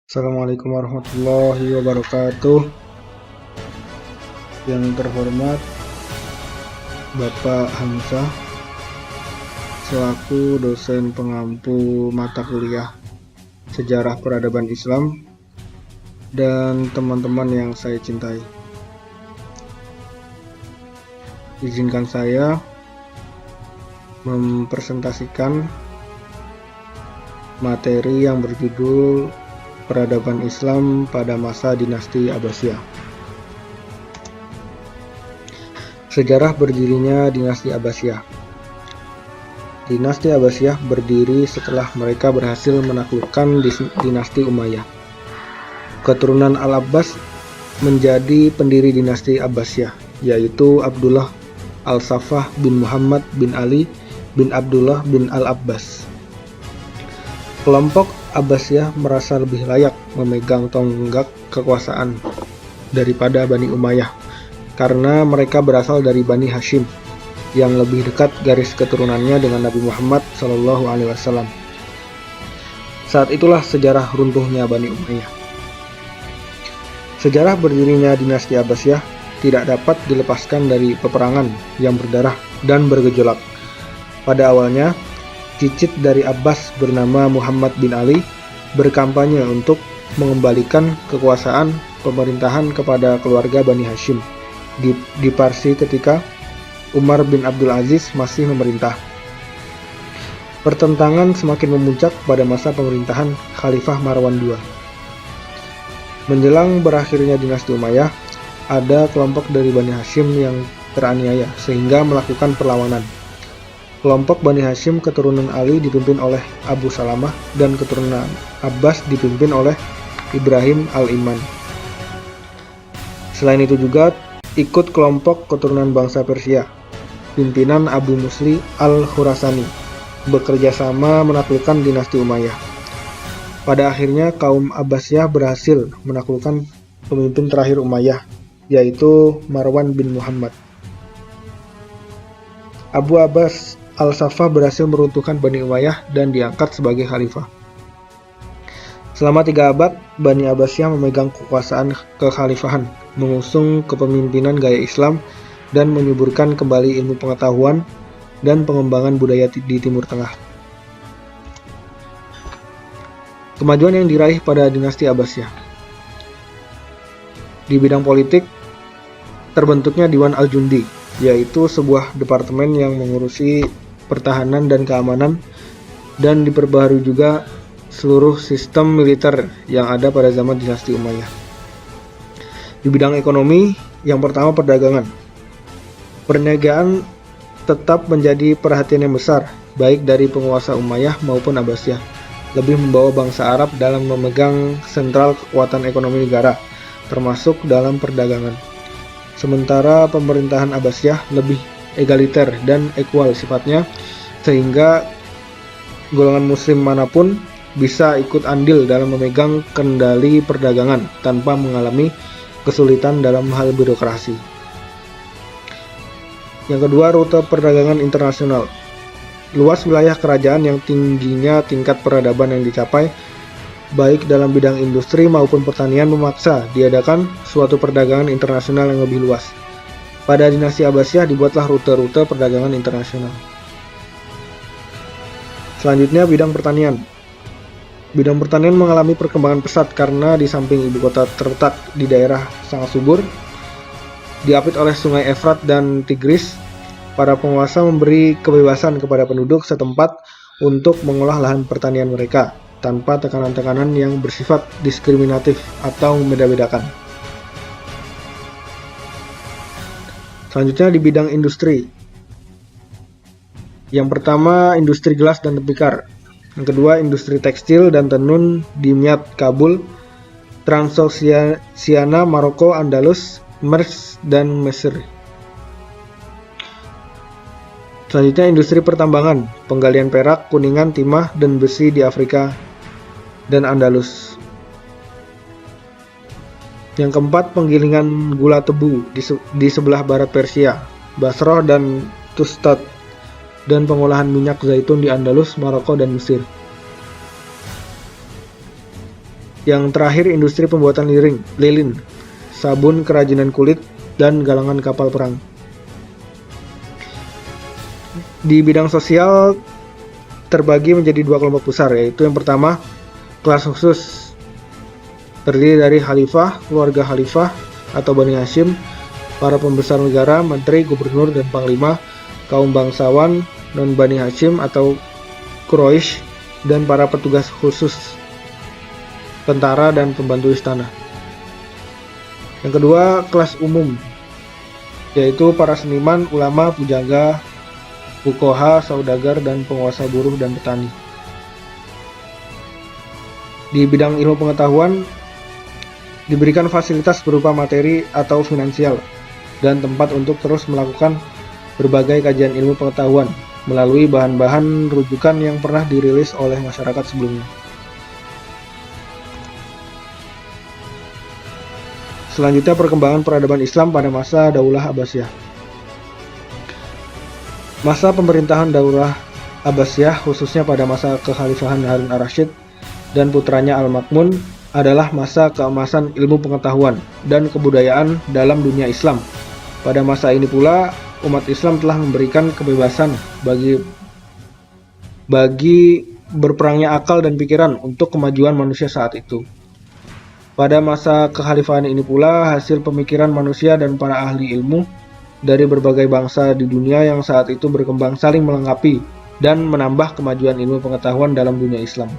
Assalamualaikum warahmatullahi wabarakatuh. Yang terhormat Bapak Hamzah selaku dosen pengampu mata kuliah Sejarah Peradaban Islam dan teman-teman yang saya cintai. Izinkan saya mempresentasikan materi yang berjudul Peradaban Islam pada masa dinasti Abbasiyah. Sejarah berdirinya dinasti Abbasiyah. Dinasti Abbasiyah berdiri setelah mereka berhasil menaklukkan dinasti Umayyah. Keturunan Al-Abbas menjadi pendiri dinasti Abbasiyah, yaitu Abdullah Al-Saffah bin Muhammad bin Ali bin Abdullah bin Al-Abbas. Kelompok Abbasiyah merasa lebih layak memegang tonggak kekuasaan daripada Bani Umayyah karena mereka berasal dari Bani Hashim yang lebih dekat garis keturunannya dengan Nabi Muhammad SAW. Saat itulah sejarah runtuhnya Bani Umayyah. Sejarah berdirinya dinasti Abbasiyah tidak dapat dilepaskan dari peperangan yang berdarah dan bergejolak. Pada awalnya, cicit dari Abbas bernama Muhammad bin Ali berkampanye untuk mengembalikan kekuasaan pemerintahan kepada keluarga Bani Hashim di Parsi ketika Umar bin Abdul Aziz masih memerintah. Pertentangan semakin memuncak pada masa pemerintahan Khalifah Marwan II. Menjelang berakhirnya dinasti Umayyah, ada kelompok dari Bani Hashim yang teraniaya sehingga melakukan perlawanan. Kelompok Bani Hashim keturunan Ali dipimpin oleh Abu Salamah dan keturunan Abbas dipimpin oleh Ibrahim Al-Iman. Selain itu juga ikut kelompok keturunan bangsa Persia, pimpinan Abu Musli Al-Khurasani, bekerja sama menaklukkan dinasti Umayyah. Pada akhirnya kaum Abbasiyah berhasil menaklukkan pemimpin terakhir Umayyah, yaitu Marwan bin Muhammad. Abu Abbas Al-Saffah berhasil meruntuhkan Bani Umayyah dan diangkat sebagai khalifah. Selama 3 abad, Bani Abbasiyah memegang kekuasaan kekhalifahan, mengusung kepemimpinan gaya Islam, dan menyuburkan kembali ilmu pengetahuan dan pengembangan budaya di Timur Tengah. Kemajuan yang diraih pada dinasti Abbasiyah. Di bidang politik, terbentuknya Diwan Al-Jundi, yaitu sebuah departemen yang mengurusi pertahanan dan keamanan, dan diperbaharui juga seluruh sistem militer yang ada pada zaman dinasti Umayyah. Di bidang ekonomi, yang pertama perdagangan. Perniagaan tetap menjadi perhatian yang besar, baik dari penguasa Umayyah maupun Abbasiyah, lebih membawa bangsa Arab dalam memegang sentral kekuatan ekonomi negara, termasuk dalam perdagangan. Sementara pemerintahan Abbasiyah lebih egaliter dan equal sifatnya, sehingga golongan muslim manapun bisa ikut andil dalam memegang kendali perdagangan tanpa mengalami kesulitan dalam hal birokrasi. Yang kedua, rute perdagangan internasional. Luas wilayah kerajaan yang tingginya tingkat peradaban yang dicapai, baik dalam bidang industri maupun pertanian, memaksa diadakan suatu perdagangan internasional yang lebih luas. Pada dinasti Abbasiyah dibuatlah rute-rute perdagangan internasional. Selanjutnya, bidang pertanian. Bidang pertanian mengalami perkembangan pesat karena di samping ibu kota terletak di daerah sangat subur, diapit oleh sungai Efrat dan Tigris, para penguasa memberi kebebasan kepada penduduk setempat untuk mengolah lahan pertanian mereka tanpa tekanan-tekanan yang bersifat diskriminatif atau membeda-bedakan. Selanjutnya di bidang industri. Yang pertama, industri gelas dan tembikar. Yang kedua, industri tekstil dan tenun di Miat, Kabul, Transoxiana, Maroko, Andalus, Mers, dan Mesir. Selanjutnya, industri pertambangan, penggalian perak, kuningan, timah, dan besi di Afrika dan Andalus. Yang keempat, penggilingan gula tebu di sebelah barat Persia, Basrah dan Tustad, dan pengolahan minyak zaitun di Andalus, Maroko, dan Mesir. Yang terakhir industri pembuatan lilin, sabun, kerajinan kulit, dan galangan kapal perang. Di bidang sosial terbagi menjadi dua kelompok besar, yaitu yang pertama kelas khusus, terdiri dari khalifah, keluarga khalifah atau Bani Hashim, para pembesar negara, menteri, gubernur, dan panglima, kaum bangsawan non-Bani Hashim atau Quraisy, dan para petugas khusus, tentara, dan pembantu istana. Yang kedua, kelas umum, yaitu para seniman, ulama, pujaga, fuqaha, saudagar, dan penguasa buruh dan petani. Di bidang ilmu pengetahuan, diberikan fasilitas berupa materi atau finansial dan tempat untuk terus melakukan berbagai kajian ilmu pengetahuan melalui bahan-bahan rujukan yang pernah dirilis oleh masyarakat sebelumnya. Selanjutnya, perkembangan peradaban Islam pada masa Daulah Abbasiyah. Masa pemerintahan Daulah Abbasiyah, khususnya pada masa kekhalifahan Harun ar-Rasyid dan putranya Al-Ma'mun, adalah masa keemasan ilmu pengetahuan dan kebudayaan dalam dunia Islam. Pada masa ini pula, umat Islam telah memberikan kebebasan bagi berperangnya akal dan pikiran untuk kemajuan manusia saat itu. Pada masa kekhalifahan ini pula, hasil pemikiran manusia dan para ahli ilmu dari berbagai bangsa di dunia yang saat itu berkembang saling melengkapi dan menambah kemajuan ilmu pengetahuan dalam dunia Islam.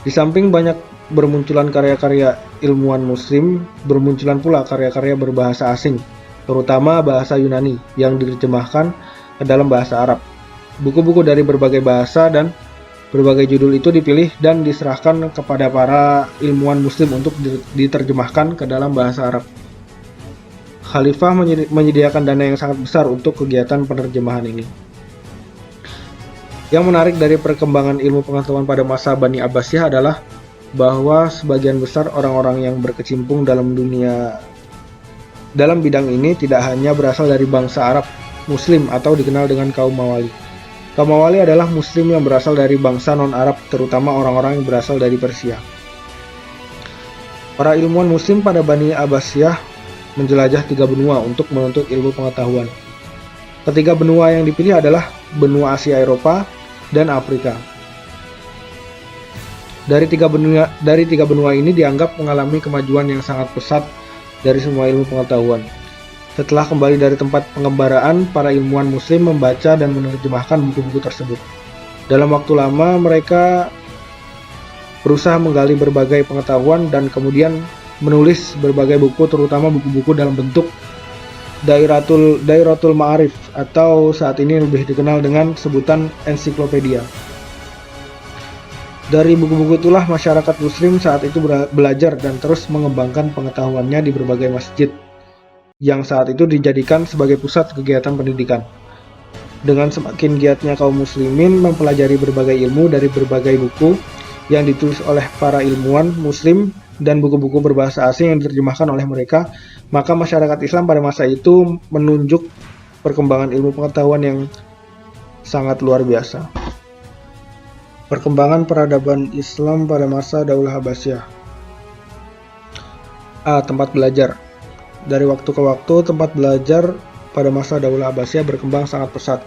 Di samping banyak bermunculan karya-karya ilmuwan muslim, bermunculan pula karya-karya berbahasa asing, terutama bahasa Yunani yang diterjemahkan ke dalam bahasa Arab. Buku-buku dari berbagai bahasa dan berbagai judul itu dipilih dan diserahkan kepada para ilmuwan muslim untuk diterjemahkan ke dalam bahasa Arab. Khalifah menyediakan dana yang sangat besar untuk kegiatan penerjemahan ini. Yang menarik dari perkembangan ilmu pengetahuan pada masa Bani Abbasiyah adalah bahwa sebagian besar orang-orang yang berkecimpung dalam bidang ini tidak hanya berasal dari bangsa Arab Muslim atau dikenal dengan kaum Mawali. Kaum Mawali adalah Muslim yang berasal dari bangsa non-Arab, terutama orang-orang yang berasal dari Persia. Para ilmuwan Muslim pada Bani Abbasiyah menjelajah 3 benua untuk menuntut ilmu pengetahuan. Ketiga benua yang dipilih adalah benua Asia, Eropa, dan Afrika. Dari tiga benua ini dianggap mengalami kemajuan yang sangat pesat dari semua ilmu pengetahuan. Setelah kembali dari tempat pengembaraan, para ilmuwan muslim membaca dan menerjemahkan buku-buku tersebut. Dalam waktu lama, mereka berusaha menggali berbagai pengetahuan dan kemudian menulis berbagai buku, terutama buku-buku dalam bentuk Dairatul Ma'arif atau saat ini lebih dikenal dengan sebutan ensiklopedia. Dari buku-buku itulah masyarakat muslim saat itu belajar dan terus mengembangkan pengetahuannya di berbagai masjid yang saat itu dijadikan sebagai pusat kegiatan pendidikan. Dengan semakin giatnya kaum muslimin mempelajari berbagai ilmu dari berbagai buku yang ditulis oleh para ilmuwan muslim dan buku-buku berbahasa asing yang diterjemahkan oleh mereka, maka masyarakat Islam pada masa itu menunjuk perkembangan ilmu pengetahuan yang sangat luar biasa. Perkembangan peradaban Islam pada masa Daulah Abbasiyah. Tempat belajar. Dari waktu ke waktu, tempat belajar pada masa Daulah Abbasiyah berkembang sangat pesat.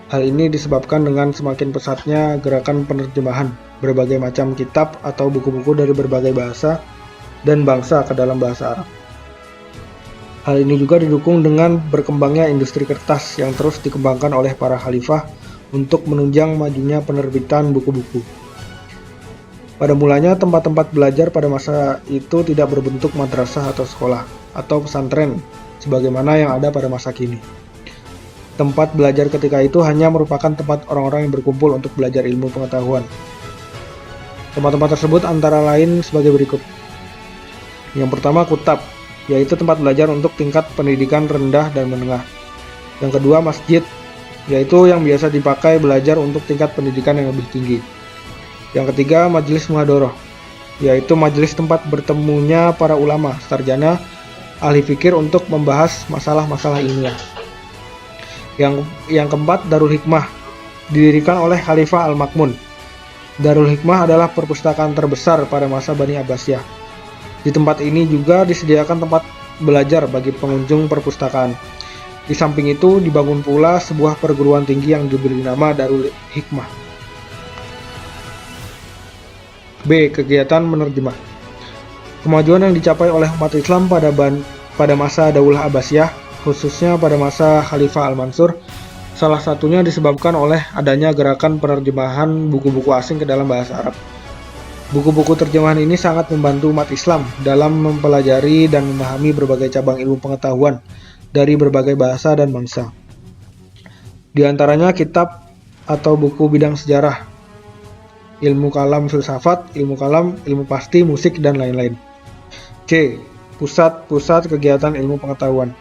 Hal ini disebabkan dengan semakin pesatnya gerakan penerjemahan berbagai macam kitab atau buku-buku dari berbagai bahasa dan bangsa ke dalam bahasa Arab. Hal ini juga didukung dengan berkembangnya industri kertas yang terus dikembangkan oleh para khalifah untuk menunjang majunya penerbitan buku-buku. Pada mulanya, tempat-tempat belajar pada masa itu tidak berbentuk madrasah atau sekolah atau pesantren sebagaimana yang ada pada masa kini. Tempat belajar ketika itu hanya merupakan tempat orang-orang yang berkumpul untuk belajar ilmu pengetahuan. Tempat-tempat tersebut antara lain sebagai berikut. Yang pertama, kutab, yaitu tempat belajar untuk tingkat pendidikan rendah dan menengah. Yang kedua, masjid, yaitu yang biasa dipakai belajar untuk tingkat pendidikan yang lebih tinggi. Yang ketiga, majelis muhadharah, yaitu majelis tempat bertemunya para ulama, sarjana, ahli fikir untuk membahas masalah-masalah ilmiah. Yang keempat, Darul Hikmah, didirikan oleh Khalifah Al-Ma'mun. Darul Hikmah adalah perpustakaan terbesar pada masa Bani Abbasiyah. Di tempat ini juga disediakan tempat belajar bagi pengunjung perpustakaan. Di samping itu dibangun pula sebuah perguruan tinggi yang diberi nama Darul Hikmah. B. Kegiatan menerjemah. Kemajuan yang dicapai oleh umat Islam pada masa Daulah Abbasiyah, khususnya pada masa Khalifah Al-Mansur, salah satunya disebabkan oleh adanya gerakan penerjemahan buku-buku asing ke dalam bahasa Arab. Buku-buku terjemahan ini sangat membantu umat Islam dalam mempelajari dan memahami berbagai cabang ilmu pengetahuan dari berbagai bahasa dan bangsa. Di antaranya kitab atau buku bidang sejarah, ilmu kalam filsafat, ilmu kalam, ilmu pasti, musik, dan lain-lain. C. Pusat-pusat kegiatan ilmu pengetahuan.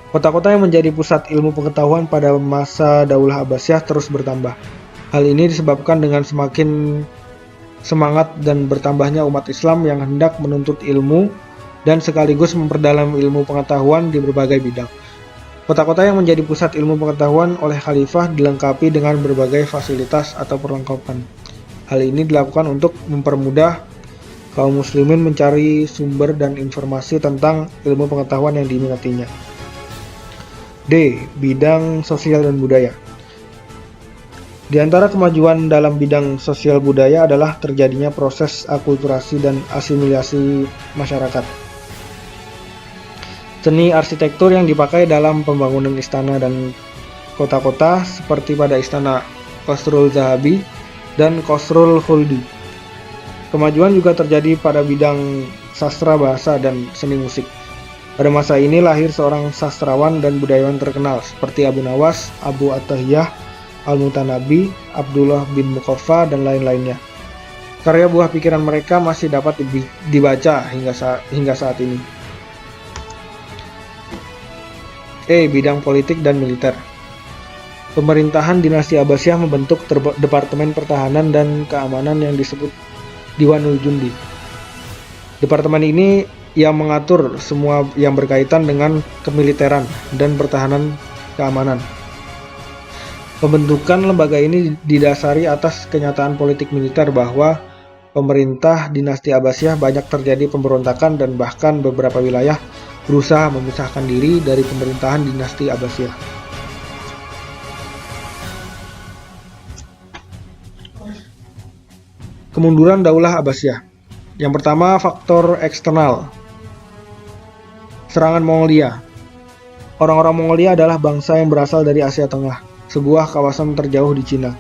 Kota-kota yang menjadi pusat ilmu pengetahuan pada masa Daulah Abbasiyah terus bertambah. Hal ini disebabkan dengan semakin semangat dan bertambahnya umat Islam yang hendak menuntut ilmu dan sekaligus memperdalam ilmu pengetahuan di berbagai bidang. Kota-kota yang menjadi pusat ilmu pengetahuan oleh khalifah dilengkapi dengan berbagai fasilitas atau perlengkapan. Hal ini dilakukan untuk mempermudah kaum muslimin mencari sumber dan informasi tentang ilmu pengetahuan yang diminatinya. D. Bidang sosial dan budaya. Di antara kemajuan dalam bidang sosial budaya adalah terjadinya proses akulturasi dan asimilasi masyarakat. Seni arsitektur yang dipakai dalam pembangunan istana dan kota-kota seperti pada istana Qasrul Zahabi dan Qasrul Khuldi. Kemajuan juga terjadi pada bidang sastra bahasa dan seni musik. Pada masa ini lahir seorang sastrawan dan budayawan terkenal seperti Abu Nawas, Abu At-Tahiyah, Al-Mutanabi, Abdullah bin Muqaffa, dan lain-lainnya. Karya buah pikiran mereka masih dapat dibaca hingga saat ini. E. Bidang politik dan militer. Pemerintahan dinasti Abbasiyah membentuk Departemen Pertahanan dan Keamanan yang disebut Diwanul Jundi. Departemen ini yang mengatur semua yang berkaitan dengan kemiliteran dan pertahanan keamanan. Pembentukan lembaga ini didasari atas kenyataan politik militer bahwa pemerintah dinasti Abbasiyah banyak terjadi pemberontakan dan bahkan beberapa wilayah berusaha memisahkan diri dari pemerintahan dinasti Abbasiyah. Kemunduran Daulah Abbasiyah. Yang pertama, faktor eksternal. Serangan Mongolia. Orang-orang Mongolia adalah bangsa yang berasal dari Asia Tengah, sebuah kawasan terjauh di Cina.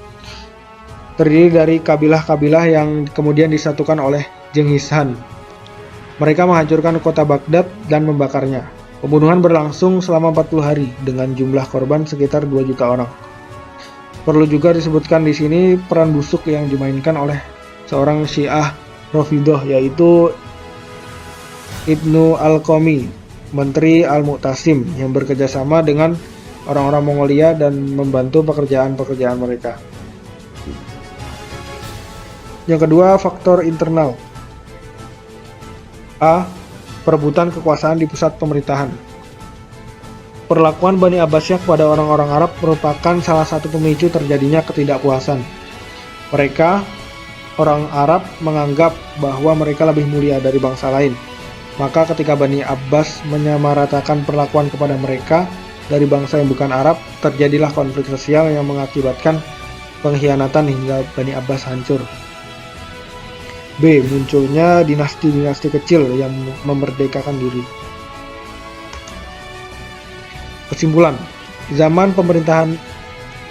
Terdiri dari kabilah-kabilah yang kemudian disatukan oleh Genghis Khan. Mereka menghancurkan kota Baghdad dan membakarnya. Pembunuhan berlangsung selama 40 hari dengan jumlah korban sekitar 2 juta orang. Perlu juga disebutkan di sini peran busuk yang dimainkan oleh seorang Syiah Rafidhah, yaitu Ibnu Al-Qami, Menteri Al-Mu'tasim, yang bekerjasama dengan orang-orang Mongolia dan membantu pekerjaan-pekerjaan mereka. Yang kedua, faktor internal. A. Perebutan kekuasaan di pusat pemerintahan. Perlakuan Bani Abbasiyah kepada orang-orang Arab merupakan salah satu pemicu terjadinya ketidakpuasan. Mereka, orang Arab, menganggap bahwa mereka lebih mulia dari bangsa lain. Maka ketika Bani Abbas menyamaratakan perlakuan kepada mereka dari bangsa yang bukan Arab, terjadilah konflik sosial yang mengakibatkan pengkhianatan hingga Bani Abbas hancur. B. Munculnya dinasti-dinasti kecil yang memerdekakan diri. Kesimpulan, zaman pemerintahan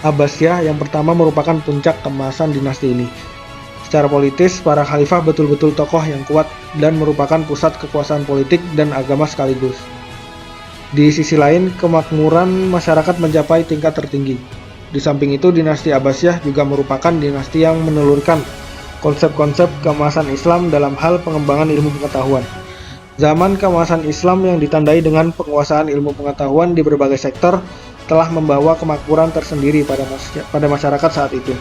Abbasiyah yang pertama merupakan puncak keemasan dinasti ini. Secara politis, para khalifah betul-betul tokoh yang kuat dan merupakan pusat kekuasaan politik dan agama sekaligus. Di sisi lain, kemakmuran masyarakat mencapai tingkat tertinggi. Di samping itu, dinasti Abbasiyah juga merupakan dinasti yang menelurkan konsep-konsep keemasan Islam dalam hal pengembangan ilmu pengetahuan. Zaman keemasan Islam yang ditandai dengan penguasaan ilmu pengetahuan di berbagai sektor telah membawa kemakmuran tersendiri pada masyarakat saat itu.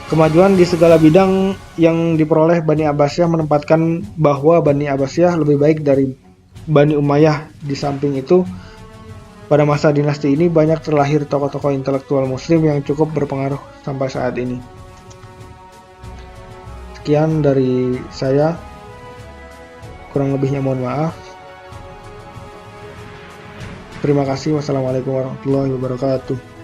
Kemajuan di segala bidang yang diperoleh Bani Abbasiyah menempatkan bahwa Bani Abbasiyah lebih baik dari Bani Umayyah. Di samping itu, pada masa dinasti ini banyak terlahir tokoh-tokoh intelektual muslim yang cukup berpengaruh sampai saat ini. Sekian dari saya, kurang lebihnya mohon maaf. Terima kasih. Wassalamualaikum warahmatullahi wabarakatuh.